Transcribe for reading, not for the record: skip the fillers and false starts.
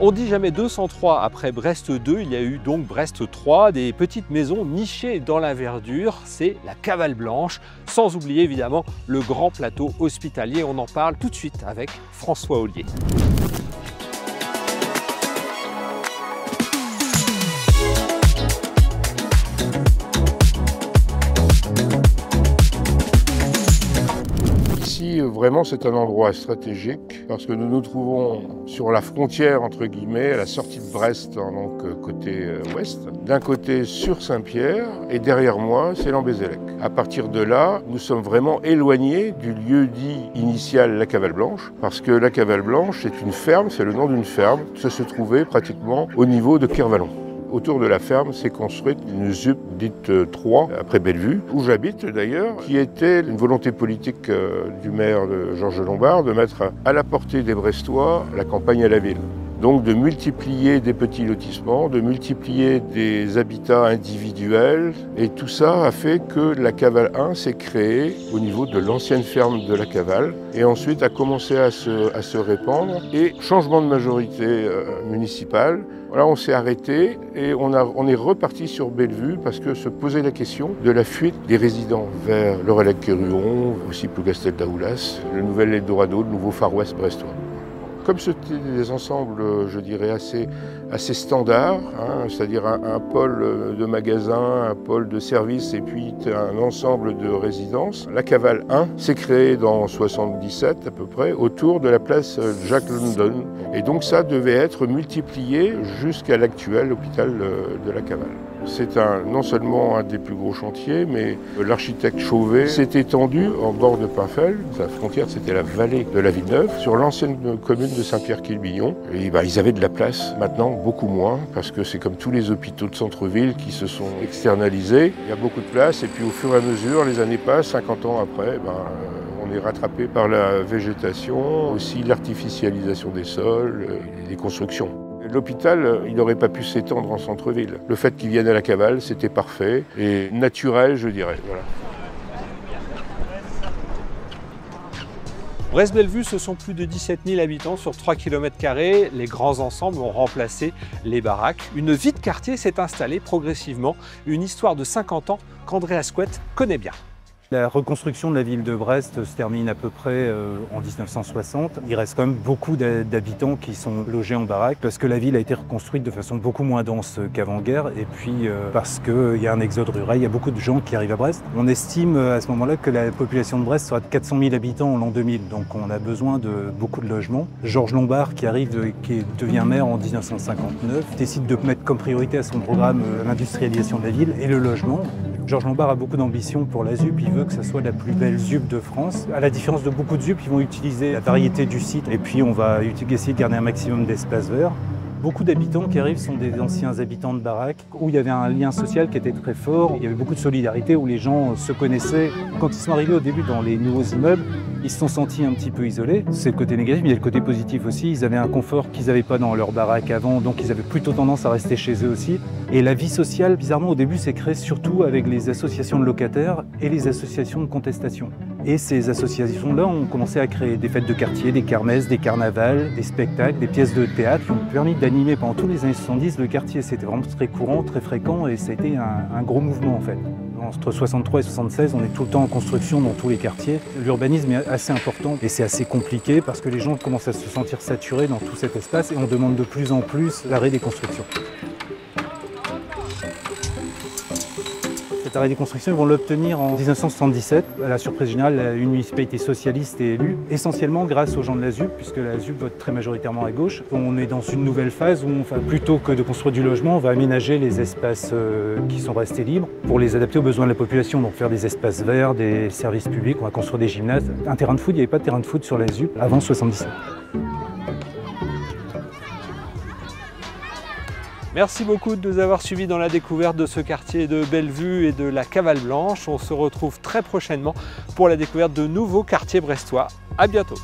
On dit jamais 203 après Brest 2, il y a eu donc Brest 3, des petites maisons nichées dans la verdure, c'est la Cavale Blanche, sans oublier évidemment le grand plateau hospitalier. On en parle tout de suite avec François Ollier. Ici, vraiment, c'est un endroit stratégique parce que nous nous trouvons sur la frontière, entre guillemets, à la sortie de Brest, donc côté ouest. D'un côté sur Saint-Pierre et derrière moi, c'est Lambézélec. À partir de là, nous sommes vraiment éloignés du lieu dit initial la Cavale Blanche parce que la Cavale Blanche, c'est une ferme, c'est le nom d'une ferme. Ça se trouvait pratiquement au niveau de Kervallon. Autour de la ferme s'est construite une ZUP dite 3, après Bellevue, où j'habite d'ailleurs, qui était une volonté politique du maire de Georges Lombard de mettre à la portée des Brestois la campagne à la ville. Donc de multiplier des petits lotissements, de multiplier des habitats individuels. Et tout ça a fait que la Cavale 1 s'est créée au niveau de l'ancienne ferme de la Cavale et ensuite a commencé à se répandre. Et changement de majorité municipale, là on s'est arrêté et on est reparti sur Bellevue parce que se posait la question de la fuite des résidents vers le Relais-Quéruon, aussi Plougastel-Daoulas, le nouvel Eldorado, le nouveau Far West brestois. Comme c'était des ensembles, je dirais, assez standards, c'est-à-dire un pôle de magasins, un pôle de services et puis un ensemble de résidences, la Cavale 1 s'est créée dans 77 à peu près, autour de la place Jack London. Et donc ça devait être multiplié jusqu'à l'actuel hôpital de la Cavale. C'est non seulement un des plus gros chantiers, mais l'architecte Chauvet s'est étendu en bord de Pinfel. Sa frontière, c'était la vallée de la Villeneuve, sur l'ancienne commune de Saint-Pierre-Quilbillon. Et ils avaient de la place, maintenant beaucoup moins, parce que c'est comme tous les hôpitaux de centre-ville qui se sont externalisés. Il y a beaucoup de place, et puis au fur et à mesure, les années passent, 50 ans après, on est rattrapé par la végétation, aussi l'artificialisation des sols et des constructions. L'hôpital, il n'aurait pas pu s'étendre en centre-ville. Le fait qu'il vienne à la Cavale, c'était parfait et naturel, je dirais. Voilà. Brest-Bellevue, ce sont plus de 17 000 habitants sur 3 km². Les grands ensembles ont remplacé les baraques. Une vie de quartier s'est installée progressivement. Une histoire de 50 ans qu'André Asquette connaît bien. La reconstruction de la ville de Brest se termine à peu près en 1960. Il reste quand même beaucoup d'habitants qui sont logés en baraque parce que la ville a été reconstruite de façon beaucoup moins dense qu'avant-guerre et puis parce qu'il y a un exode rural, il y a beaucoup de gens qui arrivent à Brest. On estime à ce moment-là que la population de Brest sera de 400 000 habitants en l'an 2000, donc on a besoin de beaucoup de logements. Georges Lombard, qui devient maire en 1959, décide de mettre comme priorité à son programme l'industrialisation de la ville et le logement. Georges Lombard a beaucoup d'ambition pour la ZUP, il veut que ça soit la plus belle ZUP de France. À la différence de beaucoup de ZUP, ils vont utiliser la variété du site et puis on va essayer de garder un maximum d'espace vert. Beaucoup d'habitants qui arrivent sont des anciens habitants de baraques où il y avait un lien social qui était très fort. Il y avait beaucoup de solidarité où les gens se connaissaient. Quand ils sont arrivés au début dans les nouveaux immeubles, ils se sont sentis un petit peu isolés. C'est le côté négatif, mais il y a le côté positif aussi. Ils avaient un confort qu'ils n'avaient pas dans leur baraque avant, donc ils avaient plutôt tendance à rester chez eux aussi. Et la vie sociale, bizarrement, au début, s'est créée surtout avec les associations de locataires et les associations de contestation. Et ces associations-là ont commencé à créer des fêtes de quartier, des kermesses, des carnavals, des spectacles, des pièces de théâtre qui ont permis d'animer pendant tous les années 70 le quartier. C'était vraiment très courant, très fréquent et ça a été un gros mouvement en fait. Entre 63 et 76, on est tout le temps en construction dans tous les quartiers. L'urbanisme est assez important et c'est assez compliqué parce que les gens commencent à se sentir saturés dans tout cet espace et on demande de plus en plus l'arrêt des constructions. Cet arrêt des constructions, ils vont l'obtenir en 1977. À la surprise générale, une municipalité socialiste est élue, essentiellement grâce aux gens de la ZUP, puisque la ZUP vote très majoritairement à gauche. On est dans une nouvelle phase où, plutôt que de construire du logement, on va aménager les espaces qui sont restés libres pour les adapter aux besoins de la population, donc faire des espaces verts, des services publics, on va construire des gymnases. Un terrain de foot, il n'y avait pas de terrain de foot sur la ZUP avant 1977. Merci beaucoup de nous avoir suivis dans la découverte de ce quartier de Bellevue et de la Cavale Blanche. On se retrouve très prochainement pour la découverte de nouveaux quartiers brestois. À bientôt.